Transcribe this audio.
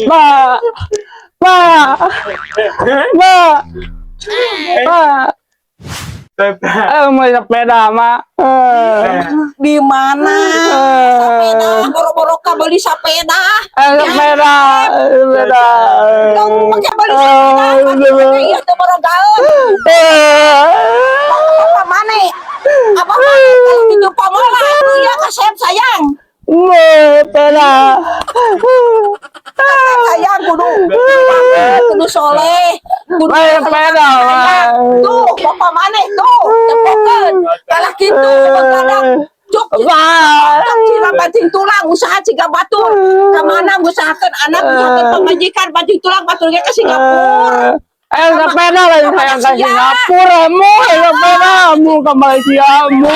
Ma, ma, ma, ma, mau sepeda, ma. Di mana? Sepeda, boro-boro ka beli sepeda. Sepeda, sepeda. Dong pakai beli sepeda. Iya tuh boro gaun. Apa mana? Apa mana? Kalau gitu pamola tuh ya kasep sayang. Sepeda. Sayang kudu soleh. Kudu Sepeda, ma. tuh bapak mana tuh? Cepokeun. Kalau gitu kadang cuk cira banting tulang usaha ciga batur kemana usahakan anak usahakan pemajikan banting tulang baturnya ke Singapura Sepeda lagi sayang ke Singapura, mu sepeda mu ke Malaysia mu.